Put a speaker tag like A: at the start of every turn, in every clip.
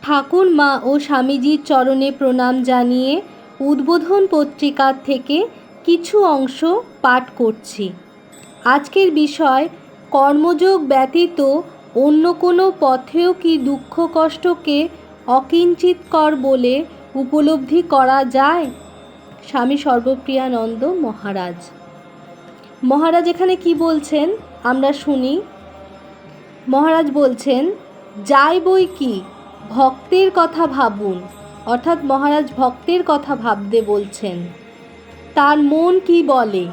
A: ঠাকুর মা ও স্বামীজির চরণে প্রণাম জানিয়ে উদ্বোধন পত্রিকার থেকে কিছু অংশ পাঠ করছি। আজকের বিষয়, কর্মযোগ ব্যতীত অন্য কোনো পথেও কি দুঃখ কষ্টকে অকিঞ্চিৎকর বলে উপলব্ধি করা যায়? স্বামী সর্বপ্রিয়ানন্দ মহারাজ এখানে কি বলছেন আমরা শুনি। মহারাজ বলছেন, যাই বই কি, ভক্তের কথা ভাবুন। অর্থাৎ মহারাজ ভক্তের কথা ভাবতে বলছেন। তার মন কি বলে?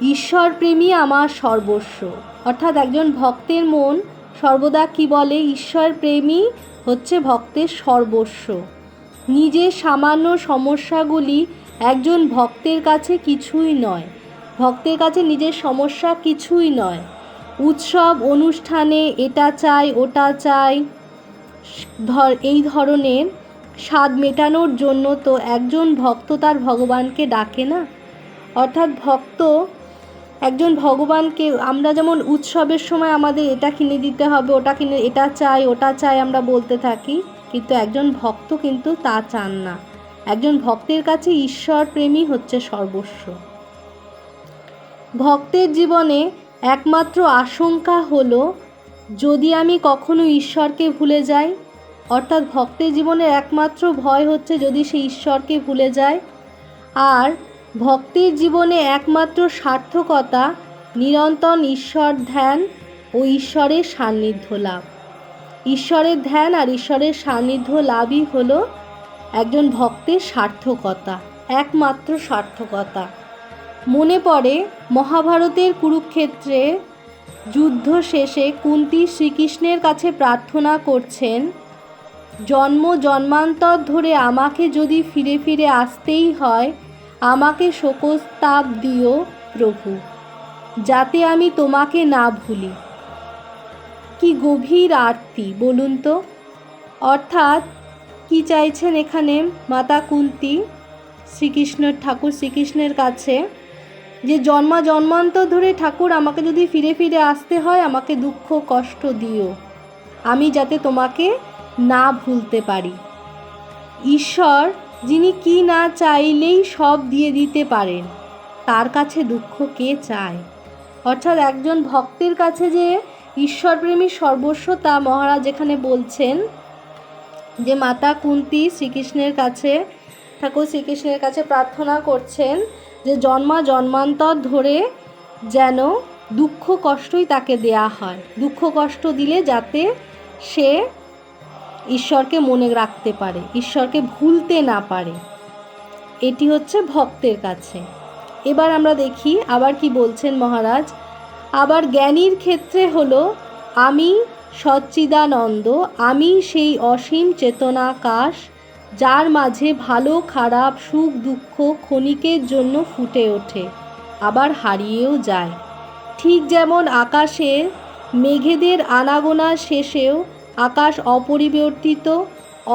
A: ঈশ্বরপ্রেমী আমার সর্বস্ব। অর্থাৎ একজন ভক্তের মন সর্বদা কি বলে? ঈশ্বরপ্রেমী হচ্ছে ভক্তের সর্বস্ব। নিজের সামান্য সমস্যাগুলি একজন ভক্তের কাছে কিছুই নয়। ভক্তের কাছে নিজের সমস্যা কিছুই নয়। উৎসব অনুষ্ঠানে এটা চাই ওটা চাই, এই ধরনের স্বাদ মেটানোর জন্য তো একজন ভক্ত তার ভগবানকে ডাকে না। অর্থাৎ ভক্ত একজন ভগবানকে, আমরা যেমন উৎসবের সময় আমাদের এটা কিনে দিতে হবে, ওটা কিনে, এটা চাই ওটা চাই আমরা বলতে থাকি, কিন্তু একজন ভক্ত কিন্তু তা চান না। একজন ভক্তের কাছে ঈশ্বর প্রেমী হচ্ছে সর্বস্ব। ভক্তের জীবনে একমাত্র আশঙ্কা হলো, যদি আমি কখনো ঈশ্বরকে ভুলে যাই। অর্থাৎ ভক্তের জীবনের একমাত্র ভয় হচ্ছে যদি সে ঈশ্বরকে ভুলে যায়। আর ভক্তের জীবনে একমাত্র সার্থকতা নিরন্তর ঈশ্বর ধ্যান ও ঈশ্বরের সান্নিধ্য লাভ। ঈশ্বরের ধ্যান আর ঈশ্বরের সান্নিধ্য লাভই হলো একজন ভক্তের সার্থকতা, একমাত্র সার্থকতা। মনে পড়ে মহাভারতের কুরুক্ষেত্রে যুদ্ধ শেষে কুন্তী শ্রীকৃষ্ণের কাছে প্রার্থনা করছেন, জন্ম জন্মান্তর ধরে আমাকে যদি ফিরে ফিরে আসতেই হয়, আমাকে শোকস্তাপ দিও প্রভু, যাতে আমি তোমাকে না ভুলি। কি গভীর আরতি বলুন তো। অর্থাৎ কি চাইছেন এখানে মাতা কুন্তী ঠাকুর শ্রীকৃষ্ণের কাছে, যে জন্মান্তর ধরে ঠাকুর আমাকে যদি ফিরে ফিরে আসতে হয়, আমাকে দুঃখ কষ্ট দিও, আমি যাতে তোমাকে না ভুলতে পারি। ঈশ্বর যিনি কি না চাইলেই সব দিয়ে দিতে পারেন, তার কাছে দুঃখ কে চায়? অর্থাৎ একজন ভক্তের কাছে যে ঈশ্বরপ্রেমী সর্বস্ব, তা মহারাজ এখানে বলছেন যে মাতা কুন্তী ঠাকুর শ্রীকৃষ্ণের কাছে প্রার্থনা করছেন যে জন্মান্তর ধরে যেন দুঃখ কষ্টই তাকে দেয়া হয়, দুঃখ কষ্ট দিলে যাতে সে ঈশ্বরকে মনে রাখতে পারে, ঈশ্বরকে ভুলতে না পারে। এটি হচ্ছে ভক্তের কাছে। এবার আমরা দেখি আবার কি বলছেন মহারাজ। আবার জ্ঞানীর ক্ষেত্রে হলো, আমি সচ্চিদানন্দ, আমি সেই অসীম চেতনাকাশ, যার মাঝে ভালো খারাপ সুখ দুঃখ ক্ষণিকের জন্য ফুটে ওঠে, আবার হারিয়েও যায়। ঠিক যেমন আকাশের মেঘেদের আনাগোনার শেষেও আকাশ অপরিবর্তিত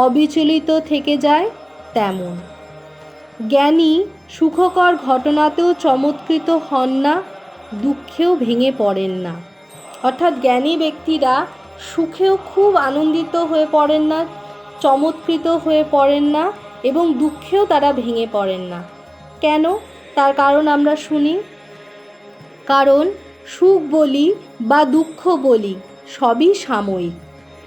A: অবিচলিত থেকে যায়, তেমন জ্ঞানী সুখকর ঘটনাতেও চমৎকৃত হন না, দুঃখেও ভেঙে পড়েন না। অর্থাৎ জ্ঞানী ব্যক্তিরা সুখেও খুব আনন্দিত হয়ে পড়েন না, চমৎকৃত হয়ে পড়েন না, এবং দুঃখেও তারা ভেঙে পড়েন না। কেন? তার কারণ আমরা শুনি। কারণ সুখ বলি বা দুঃখ বলি সবই সাময়িক।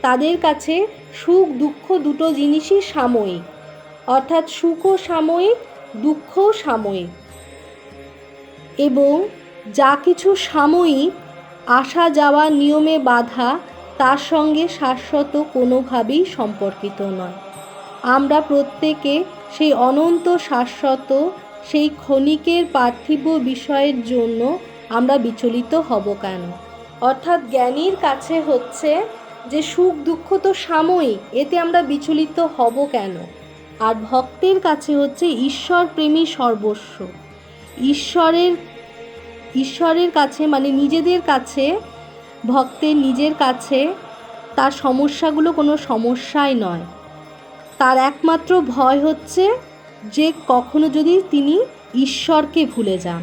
A: তাদের কাছে সুখ দুঃখ দুটো জিনিসই সাময়িক। অর্থাৎ সুখও সাময়িক, দুঃখও সাময়িক। এবং যা কিছু সাময়িক, আসা যাওয়া নিয়মে বাঁধা, তার সঙ্গে শাশ্বত কোনোভাবেই সম্পর্কিত নয়। আমরা প্রত্যেকে সেই অনন্ত শাশ্বত, সেই ক্ষণিকের পার্থিব বিষয়ের জন্য আমরা বিচলিত হব কেন? অর্থাৎ জ্ঞানীর কাছে হচ্ছে যে সুখ দুঃখ তো সাময়িক, এতে আমরা বিচলিত হব কেন? আর ভক্তের কাছে হচ্ছে ঈশ্বর প্রেমী সর্বস্ব। ঈশ্বরের কাছে মানে নিজেদের কাছে, ভক্তের নিজের কাছে তার সমস্যাগুলো কোনো সমস্যাই নয়। তার একমাত্র ভয় হচ্ছে যে কখনো যদি তিনি ঈশ্বরকে ভুলে যান।